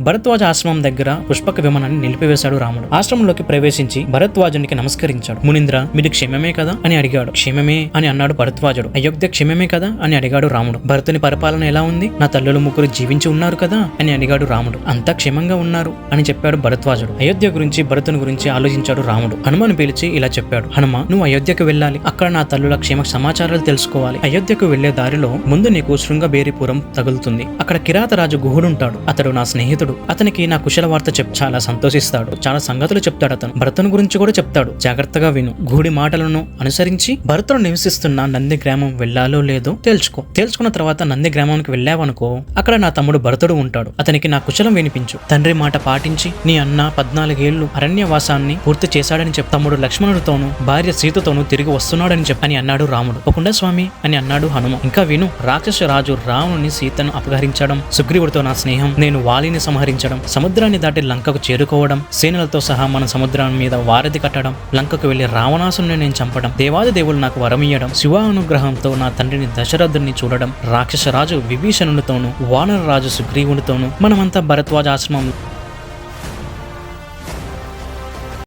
భరద్వాజ ఆశ్రమం దగ్గర పుష్పక విమానాన్ని నిలిపివేశాడు రాముడు. ఆశ్రమంలోకి ప్రవేశించి భరద్వాజునికి నమస్కరించాడు. మునీంద్ర, మీది క్షేమమే కదా అని అడిగాడు. క్షేమమే అని అన్నాడు భరద్వాజుడు. అయోధ్య క్షేమమే కదా అని అడిగాడు రాముడు. భరతుని పరిపాలన ఎలా ఉంది? నా తల్లులు ముగ్గురు జీవించి ఉన్నారు కదా అని అడిగాడు రాముడు. అంతా క్షేమంగా ఉన్నారు అని చెప్పాడు భరద్వాజుడు. అయోధ్య గురించి భరతుని గురించి ఆలోచించాడు రాముడు. హనుమను పిలిచి ఇలా చెప్పాడు. హనుమ, నువ్వు అయోధ్యకు వెళ్ళాలి. అక్కడ నా తల్లుల క్షేమ సమాచారాలు తెలుసుకోవాలి. అయోధ్యకు వెళ్లే దారిలో ముందు నీకు శృంగబేరిపురం తగులుతుంది. అక్కడ కిరాతరాజు గుహుడుంటాడు. అతడు నా స్నేహితుడు. అతనికి నా కుశల వార్త చాలా సంతోషిస్తాడు. చాలా సంగతులు చెప్తాడు. అతను భరతుని గురించి కూడా చెప్తాడు. జాగ్రత్తగా విను. గుహుడి మాటలను అనుసరించి భరతుడు నివసిస్తున్న నంది గ్రామం వెళ్లాలో లేదో తెలుసుకున్న తర్వాత నంది గ్రామానికి వెళ్ళావనుకో, అక్కడ నా తమ్ముడు భరతుడు ఉంటాడు. అతనికి నా కుశలం వినిపించు. తండ్రి మాట పాటించి నీ అన్న 14 ఏళ్లు అరణ్యవాసాన్ని పూర్తి చేశాడని చెప్పి తమ్ముడు లక్ష్మణుడితోనూ భార్య సీతతోనూ తిరిగి వస్తున్నాడని చెప్పని అన్నాడు రాముడు. ఒకుండా స్వామి అని అన్నాడు హనుమ. ఇంకా విను. రాక్షస రాజు రావణుని సీతను అపహరించడం, సుగ్రీవుడితో నా స్నేహం, నేను వాలిని సంహరించడం, సముద్రాన్ని దాటి లంకకు చేరుకోవడం, సేనలతో సహా మన సముద్రం మీద వారధి కట్టడం, లంకకు వెళ్లి రావణాసుని నేను చంపడం, దేవాది దేవులు నాకు వరమియ్యడం, శివ అనుగ్రహంతో నా తండ్రిని దశరథుని చూడడం, రాక్షస రాజు విభీషణునితోనూ వానర రాజు సుగ్రీవునితోనూ మనమంతా భరద్వాజ ఆశ్రమం